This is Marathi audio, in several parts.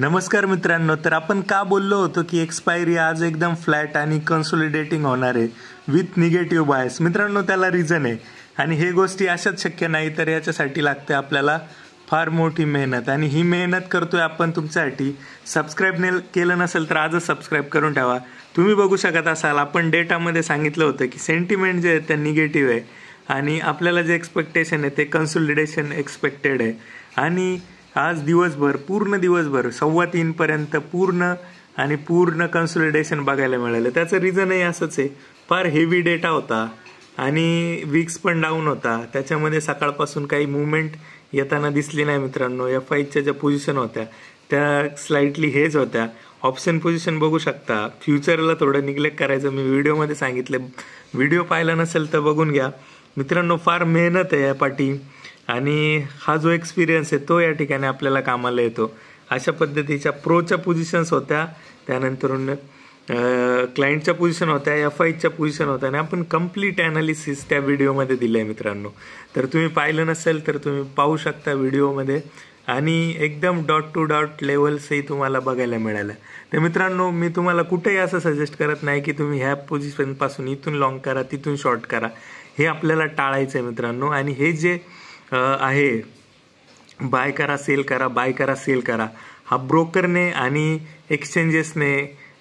नमस्कार मित्रांनो, तर आपण का बोललो होतो की एक्सपायरी आज एकदम फ्लॅट आणि कन्सोलिडेटिंग होणार आहे विथ निगेटिव्ह बायस. मित्रांनो, त्याला रिझन आहे आणि हे गोष्टी अशाच शक्य नाही, तर याच्यासाठी लागते आपल्याला फार मोठी मेहनत. आणि ही मेहनत करतोय आपण तुमच्यासाठी. सबस्क्राईब केलं नसेल तर आजच सबस्क्राईब करून ठेवा. तुम्ही बघू शकत असाल, आपण डेटामध्ये सांगितलं होतं की सेंटिमेंट जे आहे ते निगेटिव्ह आहे आणि आपल्याला जे एक्सपेक्टेशन आहे ते कन्सोलिडेशन एक्सपेक्टेड आहे. आणि आज दिवसभर, पूर्ण दिवसभर 3:15 पर्यंत पूर्ण कन्सोलिडेशन बघायला मिळालं. त्याचं रिझनही असंच आहे, फार हेवी डेटा होता आणि विक्स पण डाऊन होता. त्याच्यामध्ये सकाळपासून काही मुवमेंट येताना दिसली नाही मित्रांनो. FIच्या ज्या पोझिशन होत्या त्या स्लाइटली हेज होत्या. ऑप्शन पोझिशन बघू शकता. फ्युचरला थोडं निग्लेक्ट करायचं, मी व्हिडिओमध्ये सांगितलं. व्हिडिओ पाहिला नसेल तर बघून घ्या मित्रांनो. फार मेहनत आहे या पाठी आणि हा जो एक्सपिरियन्स आहे तो या ठिकाणी आपल्याला कामाला येतो. अशा पद्धतीच्या प्रोच्या पोझिशन्स होत्या, त्यानंतर क्लायंटच्या पोझिशन होत्या, FIच्या पोझिशन होत्या आणि आपण कम्प्लीट ॲनालिसिस त्या व्हिडिओमध्ये दिलं आहे मित्रांनो. तर तुम्ही पाहिलं नसेल तर तुम्ही पाहू शकता व्हिडिओमध्ये आणि एकदम डॉट टू डॉट लेवल्सही तुम्हाला बघायला मिळालं. तर मित्रांनो, मी तुम्हाला कुठेही असं सजेस्ट करत नाही की तुम्ही ह्या पोझिशनपासून इथून लॉंग करा, तिथून शॉर्ट करा. हे आपल्याला टाळायचं आहे मित्रांनो. आणि हे जे आहे बाय करा सेल करा, बाय करा सेल करा, हा ब्रोकरने आणि एक्सचेंजेसने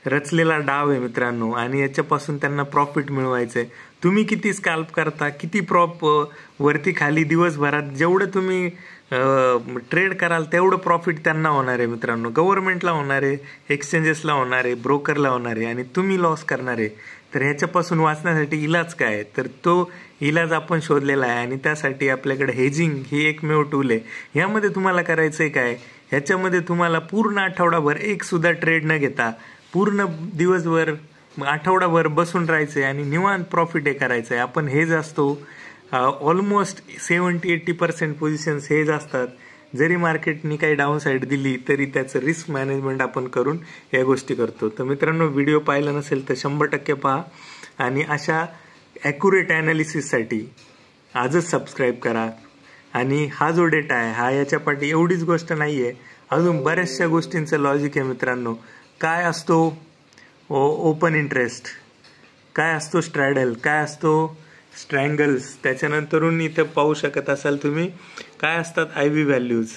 रचलेला डाव आहे मित्रांनो. आणि याच्यापासून त्यांना प्रॉफिट मिळवायचं आहे. तुम्ही किती स्कॅल्प करता, किती वरती खाली दिवसभरात जेवढं तुम्ही ट्रेड कराल तेवढं प्रॉफिट त्यांना होणार आहे मित्रांनो. गव्हर्नमेंटला होणार आहे, एक्सचेंजेसला होणार आहे, ब्रोकरला होणार आहे आणि तुम्ही लॉस करणार आहे. तर ह्याच्यापासून वाचण्यासाठी इलाज काय आहे, तर तो इलाज आपण शोधलेला आहे आणि त्यासाठी आपल्याकडे हेजिंग ही एकमेव टूल आहे. ह्यामध्ये तुम्हाला करायचं आहे काय, ह्याच्यामध्ये तुम्हाला पूर्ण आठवडाभर एक सुद्धा ट्रेड न घेता पूर्ण दिवसभर आठवडाभर बसून राहायचं आहे आणि निवांत प्रॉफिट हे करायचं आहे. आपण हेज असतो ऑलमोस्ट 70-80% पोझिशन्स हेज असतात. जरी मार्केटनी काही डाऊन साईड दिली तरी त्याचं रिस्क मॅनेजमेंट आपण करून या गोष्टी करतो. तर मित्रांनो, व्हिडिओ पाहिला नसेल तर 100% पहा आणि अशा ॲक्युरेट ॲनालिसिससाठी आजच सबस्क्राईब करा. आणि हा जो डेटा आहे हा याच्यापाठी एवढीच गोष्ट नाही आहे, अजून बऱ्याचशा गोष्टींचं लॉजिक आहे मित्रांनो. काय असतो ओपन इंटरेस्ट, काय असतो स्ट्रॅडल, काय असतो स्ट्रँगल्स, त्याच्यानंतरून इथं पाहू शकत असाल तुम्ही काय असतात IV व्हॅल्यूज.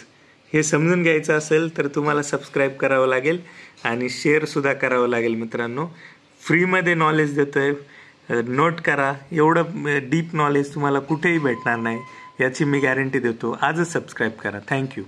हे समजून घ्यायचं असेल तर तुम्हाला सबस्क्राईब करावं लागेल आणि शेअरसुद्धा करावं लागेल मित्रांनो. फ्रीमध्ये नॉलेज देतोय, नोट करा. एवढं डीप नॉलेज तुम्हाला कुठेही भेटणार नाही याची मी गॅरंटी देतो. आजच सबस्क्राईब करा. थँक्यू.